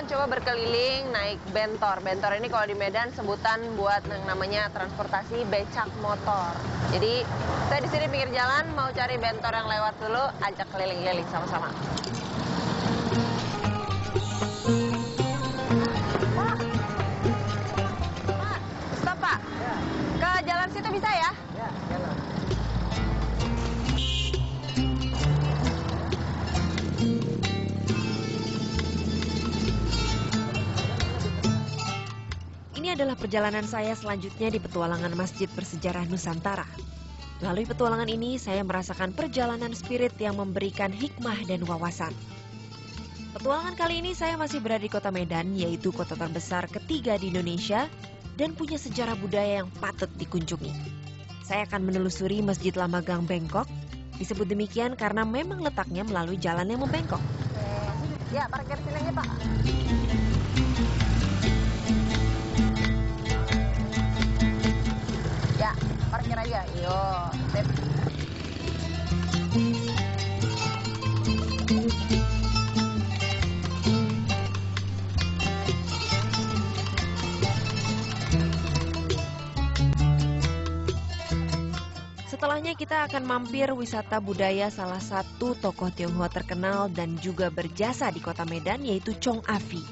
akan coba berkeliling naik bentor. Bentor ini kalau di Medan sebutan buat yang namanya transportasi becak motor. Jadi saya di sini pinggir jalan mau cari bentor yang lewat dulu, ajak keliling-keliling sama-sama. Pak, stop Pak. Ke jalan situ bisa ya? Ya, jalan. Ini adalah perjalanan saya selanjutnya di petualangan Masjid Bersejarah Nusantara. Melalui petualangan ini, saya merasakan perjalanan spirit yang memberikan hikmah dan wawasan. Petualangan kali ini saya masih berada di kota Medan, yaitu kota terbesar ketiga di Indonesia dan punya sejarah budaya yang patut dikunjungi. Saya akan menelusuri Masjid Lama Gang Bengkok. Disebut demikian karena memang letaknya melalui jalan yang membengkok. Ya, parkir sini aja Pak. Ya, parkir aja. Yo, sip. Setelahnya kita akan mampir wisata budaya salah satu tokoh Tionghoa terkenal dan juga berjasa di kota Medan, yaitu Chong Afi.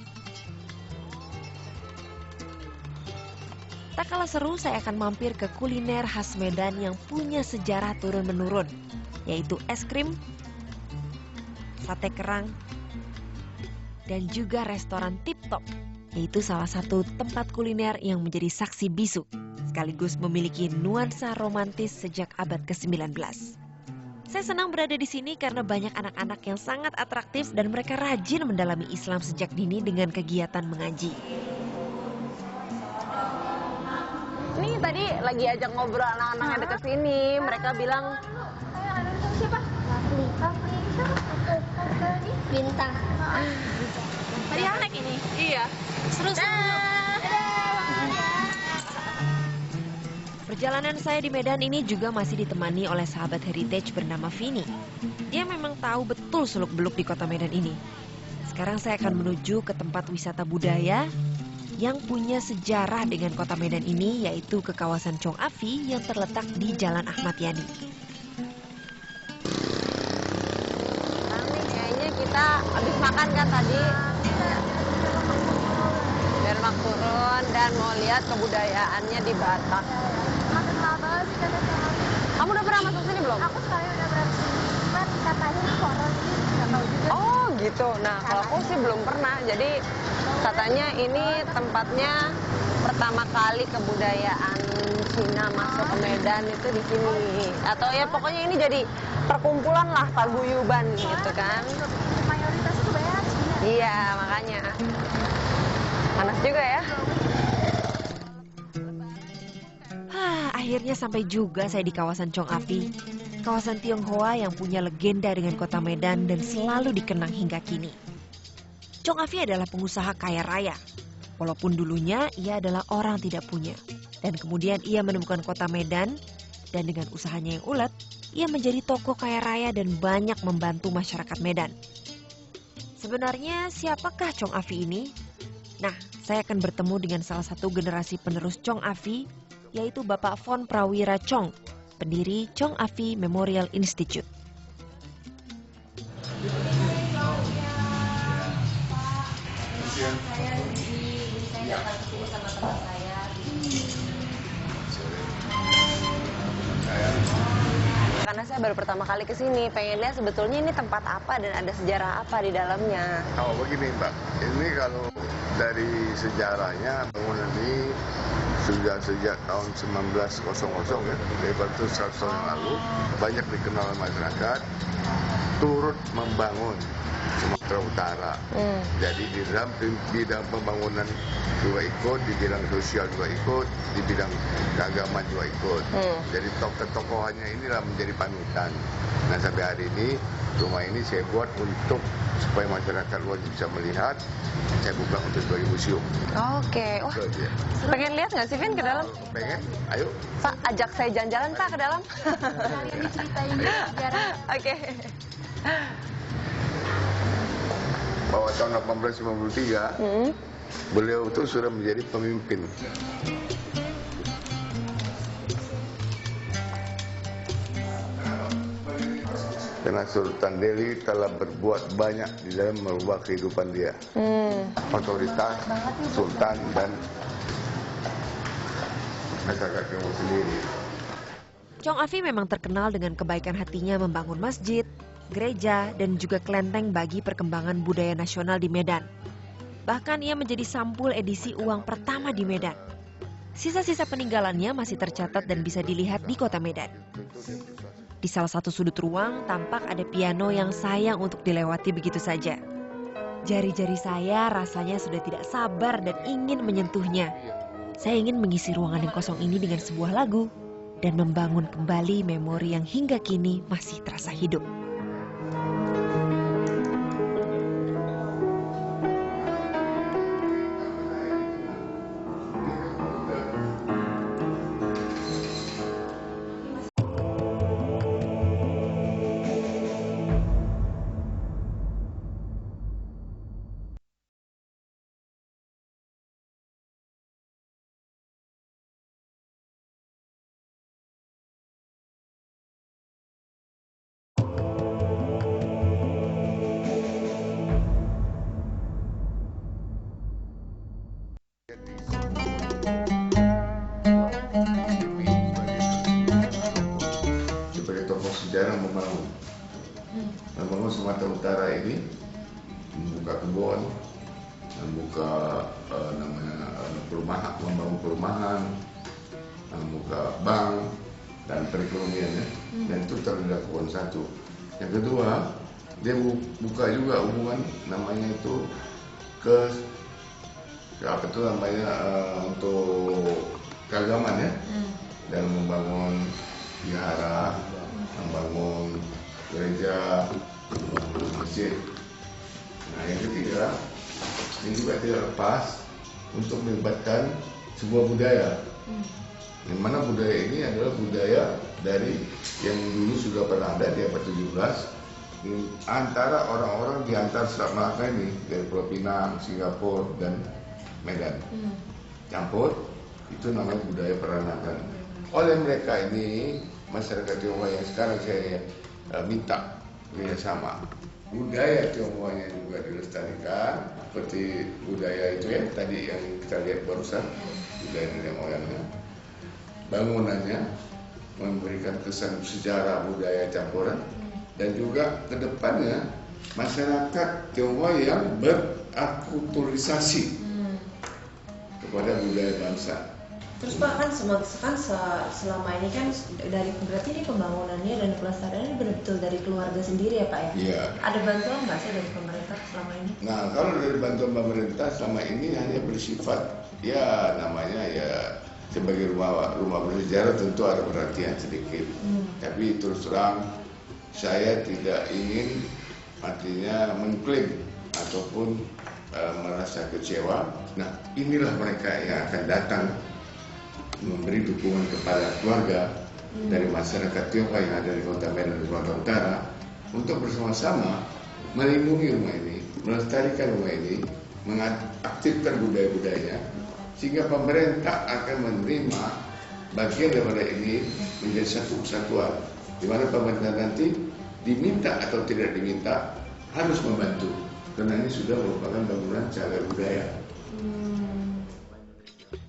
Tak kalah seru, saya akan mampir ke kuliner khas Medan yang punya sejarah turun-menurun, yaitu es krim, sate kerang, dan juga restoran Tip Top, yaitu salah satu tempat kuliner yang menjadi saksi bisu, sekaligus memiliki nuansa romantis sejak abad ke-19. Saya senang berada di sini karena banyak anak-anak yang sangat atraktif dan mereka rajin mendalami Islam sejak dini dengan kegiatan mengaji. Ini tadi lagi ajak ngobrol anak-anak yang deket sini. Mereka bilang, Siapa? Rafli itu Bintang. Tadi anak ini. iya. Seru. Perjalanan saya di Medan ini juga masih ditemani oleh sahabat heritage bernama Vini. Dia memang tahu betul seluk-beluk di kota Medan ini. Sekarang saya akan menuju ke tempat wisata budaya yang punya sejarah dengan kota Medan ini, yaitu ke kawasan Chong Afi yang terletak di Jalan Ahmad Yani. Sekarang nih kayaknya kita habis makan kan tadi. Dermak turun dan mau lihat kebudayaannya di Batak. Makin lama sih kata Kamu udah pernah masuk sini belum? aku sekali udah berani sini. Cuman katanya ini horor sih, nggak tahu juga. Oh gitu. Nah kalau aku sih belum pernah. Jadi katanya ini tempatnya pertama kali kebudayaan Cina masuk ke Medan itu di sini. Atau ya pokoknya ini jadi perkumpulan lah paguyuban gitu kan. Mayoritas itu banyak Cina. Iya makanya. Panas juga ya. Akhirnya sampai juga saya di kawasan Chong Afi, kawasan Tionghoa yang punya legenda dengan kota Medan dan selalu dikenang hingga kini. Chong Afi adalah pengusaha kaya raya, walaupun dulunya ia adalah orang tidak punya. Dan kemudian ia menemukan kota Medan, dan dengan usahanya yang ulet, ia menjadi tokoh kaya raya dan banyak membantu masyarakat Medan. Sebenarnya siapakah Chong Afi ini? Nah, saya akan bertemu dengan salah satu generasi penerus Chong Afi, yaitu Bapak Von Prawira Chong, pendiri Chong Afi Memorial Institute. Saya datang ke sini sama teman saya. Karena saya baru pertama kali ke sini, pengen lihat sebetulnya ini tempat apa dan ada sejarah apa di dalamnya. Oh begini Mbak, ini kalau dari sejarahnya bangunan ini sudah sejak tahun 1900 ya, dari 100 tahun yang lalu, banyak dikenal masyarakat, turut membangun Sumatera Utara. Jadi di dalam bidang pembangunan juga ikut, di bidang sosial juga ikut, di bidang keagamaan juga ikut. Jadi tokoh-tokohannya inilah menjadi panutan. Nah sampai hari ini rumah ini saya buat untuk supaya masyarakat luas bisa melihat. Saya buka untuk sebagai museum. Oke, wah pengen lihat nggak sih Vin ke dalam? Pengen? Ayo. Pak, ajak saya jalan-jalan Pak ke dalam. Kalian diceritain sejarah. Oke. bahwa tahun 1853 beliau itu sudah menjadi pemimpin. Karena Sultan Delhi telah berbuat banyak di dalam merubah kehidupan dia. Otoritas Sultan dan masyarakat Tionghoa sendiri. Chong Afi memang terkenal dengan kebaikan hatinya membangun masjid, gereja, dan juga kelenteng bagi perkembangan budaya nasional di Medan. Bahkan ia menjadi sampul edisi uang pertama di Medan. Sisa-sisa peninggalannya masih tercatat dan bisa dilihat di kota Medan. Di salah satu sudut ruang tampak ada piano yang sayang untuk dilewati begitu saja. Jari-jari saya rasanya sudah tidak sabar dan ingin menyentuhnya. Saya ingin mengisi ruangan yang kosong ini dengan sebuah lagu dan membangun kembali memori yang hingga kini masih terasa hidup. Sebagai tokoh sejarah membangun Sumatera Utara ini, membuka kebun, membuka perumahan, membangun perumahan, membuka bank dan perekonomiannya, dan itu terlakukan satu. Yang kedua, dia buka juga hubungan namanya itu untuk keagamaan ya, dan membangun wihara, membangun gereja, membangun masjid. Nah, yang ketiga, ini juga tidak lepas untuk melibatkan sebuah budaya. Di mana budaya ini adalah budaya dari yang dulu sudah pernah ada di abad 17 antara orang-orang di antar Selat Melaka ini, dari Pulau Pinang, Singapura, dan Medan. Campur, itu namanya budaya Peranakan. Oleh mereka ini, masyarakat Tionghoa yang sekarang saya minta kerjasama, budaya Tionghoanya juga dilestarikan, seperti budaya itu ya tadi yang kita lihat barusan, budaya nenek moyangnya, bangunannya memberikan kesan sejarah budaya campuran, dan juga kedepannya masyarakat Tionghoa yang berakulturasi kepada budaya bangsa. Terus Pak, kan selama ini kan dari berarti ini pembangunannya dan pelestariannya betul-betul dari keluarga sendiri ya Pak ya? Iya. Ada bantuan nggak sih dari pemerintah selama ini? Nah, kalau dari bantuan pemerintah selama ini hanya bersifat ya namanya ya sebagai rumah bersejarah, tentu ada perhatian sedikit. Tapi terus terang saya tidak ingin artinya mengklaim ataupun merasa kecewa. Nah, inilah mereka yang akan datang memberi dukungan kepada keluarga dari masyarakat Tionghoa yang ada di Kota Medan dan Sumatera Utara untuk bersama-sama melindungi rumah ini, melestarikan rumah ini, mengaktifkan budaya-budayanya, sehingga pemerintah akan menerima bagian daripada ini menjadi satu kesatuan, di mana pemerintah nanti diminta atau tidak diminta harus membantu, karena ini sudah merupakan bangunan cagar budaya.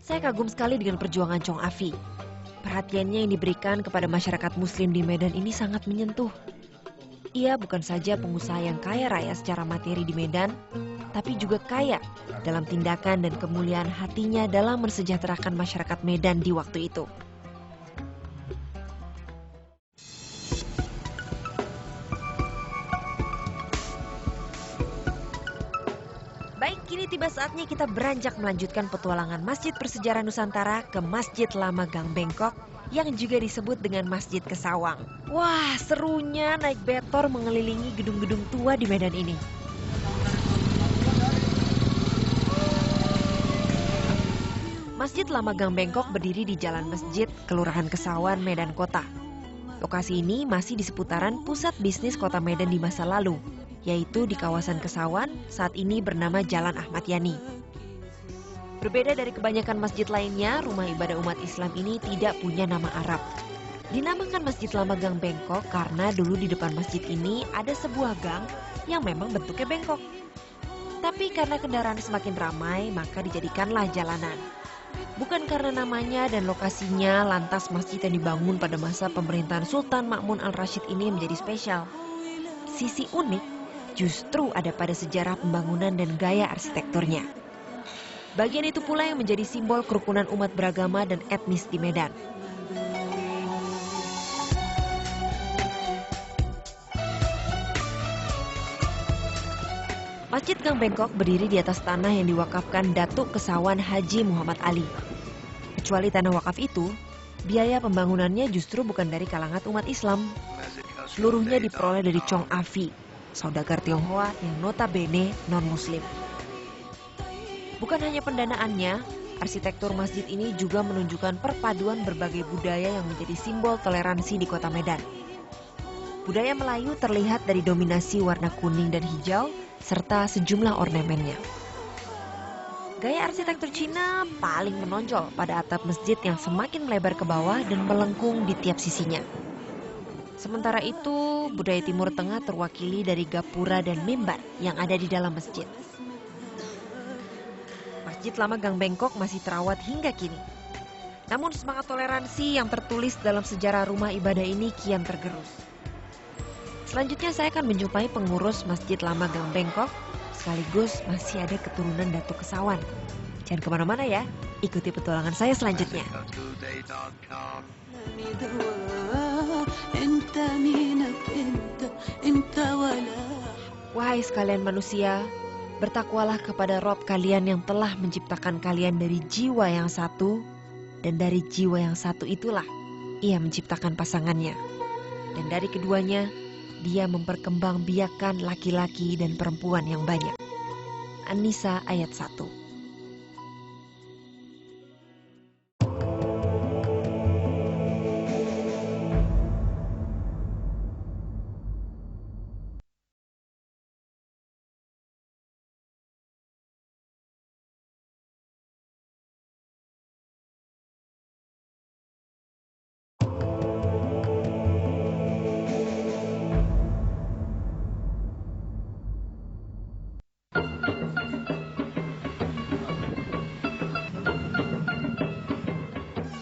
Saya kagum sekali dengan perjuangan Chong Afi. Perhatiannya yang diberikan kepada masyarakat Muslim di Medan ini sangat menyentuh. Ia bukan saja pengusaha yang kaya raya secara materi di Medan, tapi juga kaya dalam tindakan dan kemuliaan hatinya dalam mensejahterakan masyarakat Medan di waktu itu. Baik, kini tiba saatnya kita beranjak melanjutkan petualangan Masjid Bersejarah Nusantara ke Masjid Lama Gang Bengkok yang juga disebut dengan Masjid Kesawang. Wah, serunya naik betor mengelilingi gedung-gedung tua di Medan ini. Masjid Lama Gang Bengkok berdiri di Jalan Masjid, Kelurahan Kesawan, Medan Kota. Lokasi ini masih di seputaran pusat bisnis Kota Medan di masa lalu. yaitu di kawasan Kesawan, saat ini bernama Jalan Ahmad Yani. Berbeda dari kebanyakan masjid lainnya, rumah ibadah umat Islam ini tidak punya nama Arab. Dinamakan Masjid Lama Gang Bengkok karena dulu di depan masjid ini ada sebuah gang yang memang bentuknya bengkok. Tapi karena kendaraan semakin ramai, maka dijadikanlah jalanan. Bukan karena namanya dan lokasinya, lantas masjid yang dibangun pada masa pemerintahan Sultan Ma'mun Al-Rashid ini menjadi spesial. Sisi unik justru ada pada sejarah pembangunan dan gaya arsitekturnya. Bagian itu pula yang menjadi simbol kerukunan umat beragama dan etnis di Medan. Masjid Gang Bengkok berdiri di atas tanah yang diwakafkan Datuk Kesawan Haji Muhammad Ali. Kecuali tanah wakaf itu, biaya pembangunannya justru bukan dari kalangan umat Islam. Seluruhnya diperoleh dari Chong Afi, saudagar Tionghoa yang notabene non-muslim. Bukan hanya pendanaannya, arsitektur masjid ini juga menunjukkan perpaduan berbagai budaya yang menjadi simbol toleransi di kota Medan. Budaya Melayu terlihat dari dominasi warna kuning dan hijau, serta sejumlah ornamennya. Gaya arsitektur Cina paling menonjol pada atap masjid yang semakin melebar ke bawah dan melengkung di tiap sisinya. Sementara itu, budaya Timur Tengah terwakili dari gapura dan mimbar yang ada di dalam masjid. Masjid Lama Gang Bengkok masih terawat hingga kini. Namun semangat toleransi yang tertulis dalam sejarah rumah ibadah ini kian tergerus. Selanjutnya saya akan menjumpai pengurus Masjid Lama Gang Bengkok, sekaligus masih ada keturunan Datuk Kesawan. Jangan kemana-mana ya, ikuti petualangan saya selanjutnya. Wahai sekalian manusia, bertakwalah kepada Rob kalian yang telah menciptakan kalian dari jiwa yang satu, dan dari jiwa yang satu itulah Ia menciptakan pasangannya. Dan dari keduanya, Dia memperkembangbiakan laki-laki dan perempuan yang banyak. An-Nisa ayat 1.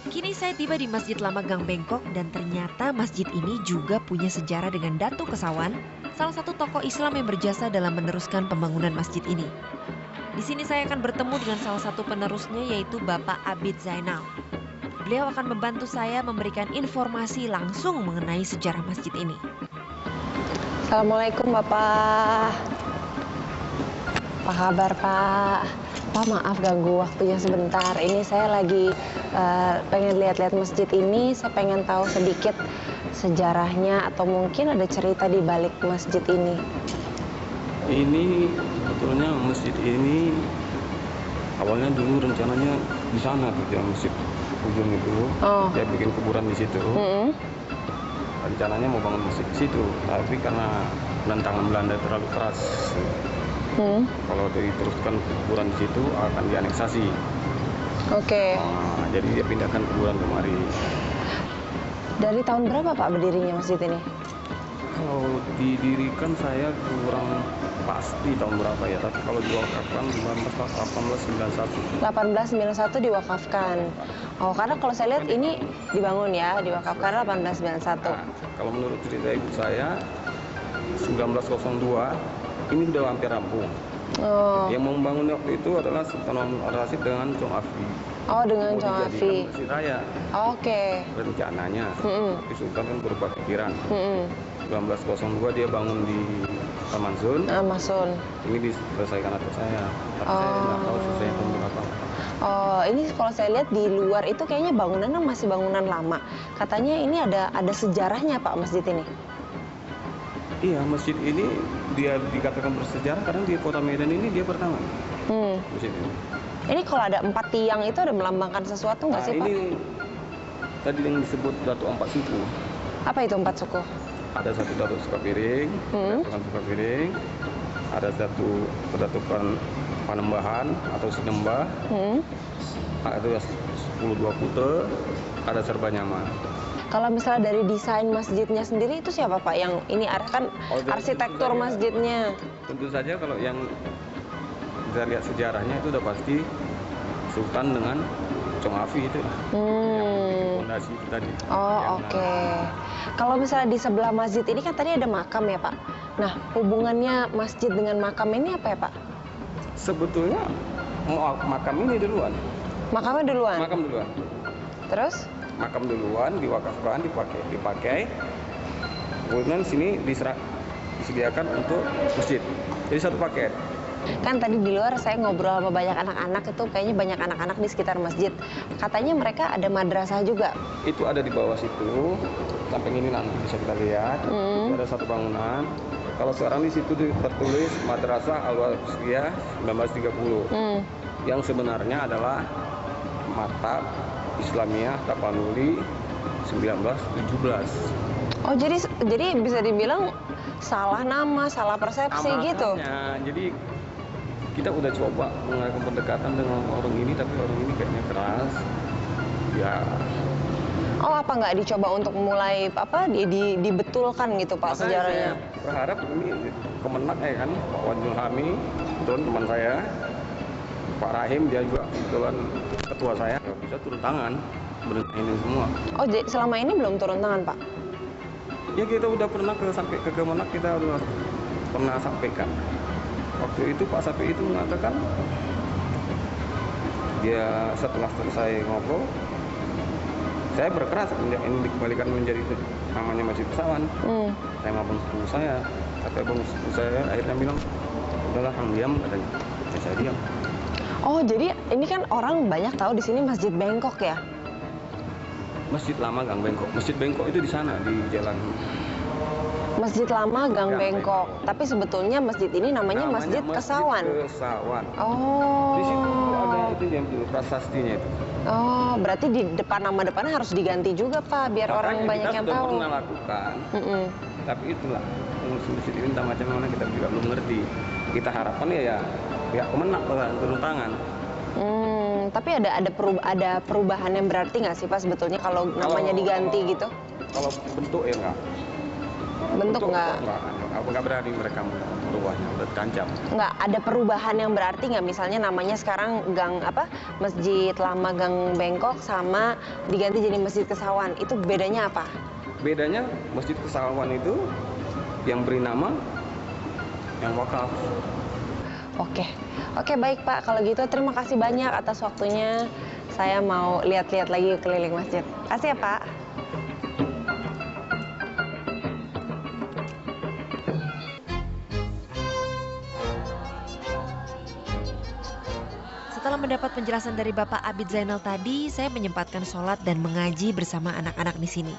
Kini saya tiba di Masjid Lama Gang Bengkok dan ternyata masjid ini juga punya sejarah dengan Datuk Kesawan, salah satu tokoh Islam yang berjasa dalam meneruskan pembangunan masjid ini. Di sini saya akan bertemu dengan salah satu penerusnya yaitu Bapak Abid Zainal. Beliau akan membantu saya memberikan informasi langsung mengenai sejarah masjid ini. Assalamualaikum Bapak. Apa kabar Pak? Pak maaf ganggu waktunya sebentar. Ini saya lagi pengen lihat-lihat masjid ini. Saya pengen tahu sedikit sejarahnya atau mungkin ada cerita di balik masjid ini. Ini sebetulnya masjid ini awalnya dulu rencananya di sana tuh, yang masjid ujung itu. Dia bikin kuburan di situ. Rencananya mau bangun masjid di situ, tapi karena penentangan Belanda terlalu keras. Kalau diteruskan kuburan di situ akan dianeksasi. Oke. Nah, jadi dia pindahkan kuburan kemari. Dari tahun berapa Pak berdirinya masjid ini? Kalau didirikan saya kurang pasti tahun berapa ya, tapi kalau diwakafkan 1891. 1891 diwakafkan. Oh, karena kalau saya lihat ini dibangun ya, diwakafkan 1891. Nah, kalau menurut cerita ibu saya 1902 ini udah hampir rampung. Yang membangun waktu itu adalah Sultan Ma'mun Al-Rashid dengan Chong Afi. Oh, dengan Chong Afi. Masjid raya. Oke. Rencananya. Tapi Sultan kan berubah pikiran. 1902 dia bangun di Al-Mansun. Al-Mansun. Ini diselesaikan atas saya. Tapi saya nggak tahu selesai tahun berapa. Oh, ini kalau saya lihat di luar itu kayaknya bangunannya masih bangunan lama. Katanya ini ada sejarahnya Pak masjid ini. Iya, masjid ini dia dikatakan bersejarah karena di kota Medan ini dia pertama. Masjid ini. Ini kalau ada 4 tiang itu ada melambangkan sesuatu nggak sih Pak? Ini tadi yang disebut Datuk 4 Suku. Apa itu 4 suku? ada satu datuk suka piring, tukang suka piring, ada satu kedatukan panembahan atau sinembah, itu 10-2 kute, ada serba nyaman. Kalau misalnya dari desain masjidnya sendiri itu siapa Pak yang ini kan arsitektur masjidnya? Tentu saja kalau yang kita lihat sejarahnya itu udah pasti Sultan dengan Chong Afi itu yang fondasi tadi. Oh oke. Kalau misalnya di sebelah masjid ini kan tadi ada makam ya Pak. Nah hubungannya masjid dengan makam ini apa ya Pak? Sebetulnya makam ini duluan. Makamnya duluan? Makam duluan. Terus? Makam duluan, diwakafkan, dipakai. Kemudian sini disediakan untuk masjid. Jadi satu paket. Kan tadi di luar saya ngobrol sama banyak anak-anak itu kayaknya banyak anak-anak di sekitar masjid. Katanya mereka ada madrasah juga. Itu ada di bawah situ, samping ini nanti bisa kita lihat. Itu ada satu bangunan. Kalau sekarang di situ tertulis Madrasah Al-Wasliyah 1930. Yang sebenarnya adalah Maktab Islamiyah Tapanuli 1917. Oh jadi bisa dibilang salah nama, salah persepsi gitu. Jadi kita udah coba melakukan pendekatan dengan orang ini, tapi orang ini kayaknya keras. Ya. Oh apa nggak dicoba untuk mulai dibetulkan gitu Pak sejarahnya? Saya berharap ini Kemenak ya kan, Pak Wan Julhami, kebetulan teman saya, Pak Rahim dia juga kebetulan ketua saya, bisa turun tangan berhenti ini semua. Oh jadi selama ini belum turun tangan Pak? Ya kita udah pernah sampai ke Kemenak, kita udah pernah sampaikan. Waktu itu Pak Sapi itu mengatakan dia setelah selesai ngobrol, saya berkeras ini dikembalikan menjadi namanya Masjid Kesawan. Saya mau sepupu saya, kata sepupu saya akhirnya bilang udahlah kang diam katanya. Saya diam. Oh jadi ini kan orang banyak tahu di sini Masjid Bengkok ya? Masjid Lama Gang Bengkok. Masjid Bengkok itu di sana di jalan. Masjid Lama Gang Bengkok. Tapi sebetulnya masjid ini namanya Masjid Kesawan. Kesawan. Oh. Di situ ada itu yang prasastinya itu. Oh, berarti di nama depannya harus diganti juga Pak, biar orang banyak yang tahu. Kita sudah pernah lakukan. Tapi itulah, masjid ini entah macam mana kita juga belum ngerti. Kita harapkan ya pihak Kemenak turun tangan. Tapi ada perubahan yang berarti nggak sih Pak sebetulnya kalau namanya diganti gitu? Kalau bentuk ya enggak. Bentuk nggak? Enggak berani mereka merubahnya, udah terancam. Nggak ada perubahan yang berarti nggak? Misalnya namanya sekarang Masjid Lama Gang Bengkok sama diganti jadi Masjid Kesawan. Itu bedanya apa? Bedanya Masjid Kesawan itu yang beri nama yang wakaf. Oke baik Pak, kalau gitu terima kasih banyak atas waktunya. Saya mau lihat-lihat lagi keliling masjid. Kasih ya Pak. Setelah mendapat penjelasan dari Bapak Abid Zainal tadi, saya menyempatkan sholat dan mengaji bersama anak-anak di sini.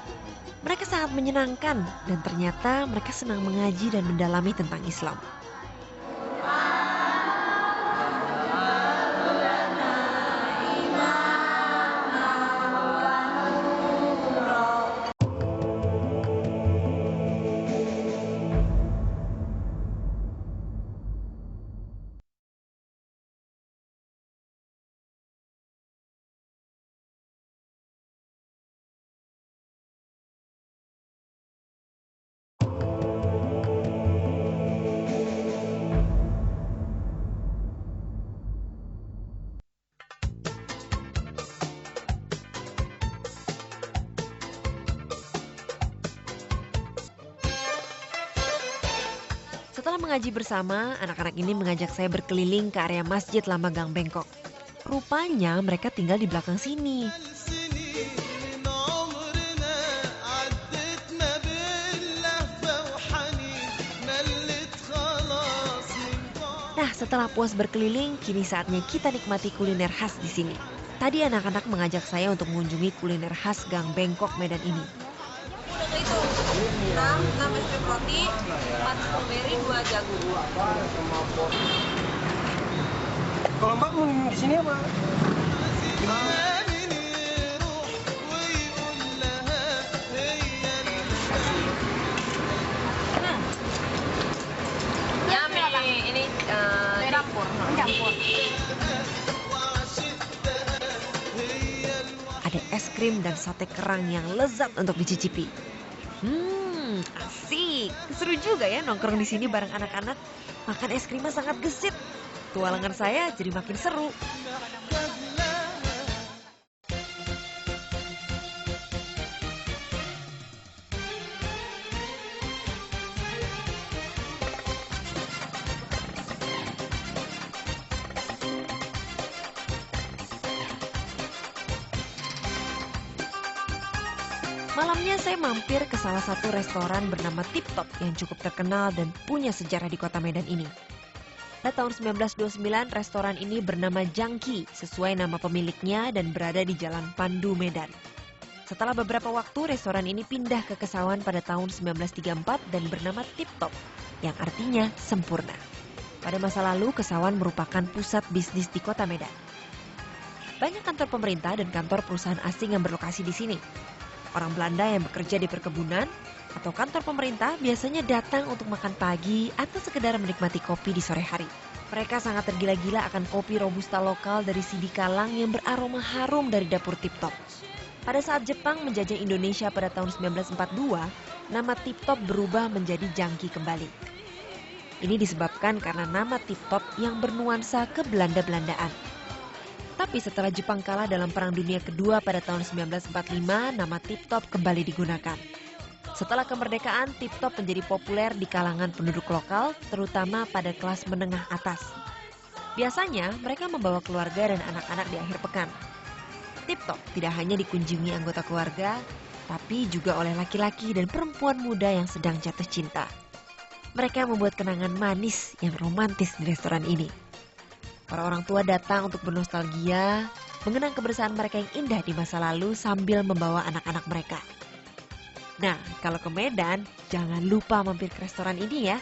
Mereka sangat menyenangkan dan ternyata mereka senang mengaji dan mendalami tentang Islam. Setelah mengaji bersama, anak-anak ini mengajak saya berkeliling ke area Masjid Lama Gang Bengkok. Rupanya mereka tinggal di belakang sini. Nah, setelah puas berkeliling, kini saatnya kita nikmati kuliner khas di sini. Tadi anak-anak mengajak saya untuk mengunjungi kuliner khas Gang Bengkok Medan ini. Itu 6 es krim roti, 4 strawberry, 2 jagung. Kalau Mbak mau minum di sini apa? krim dan sate kerang yang lezat untuk dicicipi. Asik. Seru juga ya nongkrong di sini bareng anak-anak. Makan es krimnya sangat gesit. Tualangan saya jadi makin seru. Malamnya saya mampir ke salah satu restoran bernama Tip Top yang cukup terkenal dan punya sejarah di kota Medan ini. Pada tahun 1929, restoran ini bernama Jangki sesuai nama pemiliknya dan berada di Jalan Pandu, Medan. Setelah beberapa waktu, restoran ini pindah ke Kesawan pada tahun 1934 dan bernama Tip Top, yang artinya sempurna. Pada masa lalu, Kesawan merupakan pusat bisnis di kota Medan. Banyak kantor pemerintah dan kantor perusahaan asing yang berlokasi di sini. Orang Belanda yang bekerja di perkebunan atau kantor pemerintah biasanya datang untuk makan pagi atau sekedar menikmati kopi di sore hari. Mereka sangat tergila-gila akan kopi robusta lokal dari Sidikalang yang beraroma harum dari dapur Tip Top. Pada saat Jepang menjajah Indonesia pada tahun 1942, nama Tip Top berubah menjadi Jangki kembali. Ini disebabkan karena nama Tip Top yang bernuansa ke-Belanda-Belandaan. Tapi setelah Jepang kalah dalam Perang Dunia Kedua pada tahun 1945, nama Tip Top kembali digunakan. Setelah kemerdekaan, Tip Top menjadi populer di kalangan penduduk lokal, terutama pada kelas menengah atas. Biasanya, mereka membawa keluarga dan anak-anak di akhir pekan. Tip Top tidak hanya dikunjungi anggota keluarga, tapi juga oleh laki-laki dan perempuan muda yang sedang jatuh cinta. Mereka membuat kenangan manis yang romantis di restoran ini. Para orang tua datang untuk bernostalgia, mengenang kebersamaan mereka yang indah di masa lalu sambil membawa anak-anak mereka. Nah, kalau ke Medan, jangan lupa mampir ke restoran ini ya.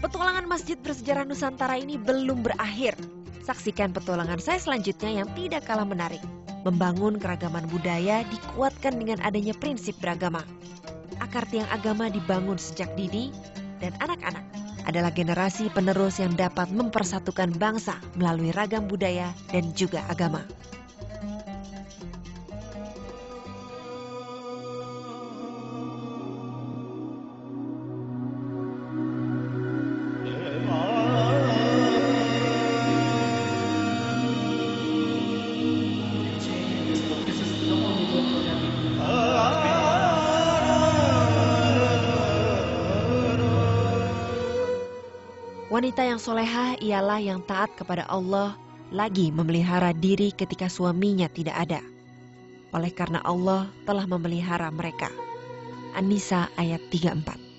Petualangan masjid bersejarah Nusantara ini belum berakhir. Saksikan petualangan saya selanjutnya yang tidak kalah menarik. Membangun keragaman budaya dikuatkan dengan adanya prinsip beragama. Akar tiang agama dibangun sejak dini, dan anak-anak adalah generasi penerus yang dapat mempersatukan bangsa melalui ragam budaya dan juga agama. Wanita yang solehah ialah yang taat kepada Allah, lagi memelihara diri ketika suaminya tidak ada. Oleh karena Allah telah memelihara mereka. An-Nisa ayat 34.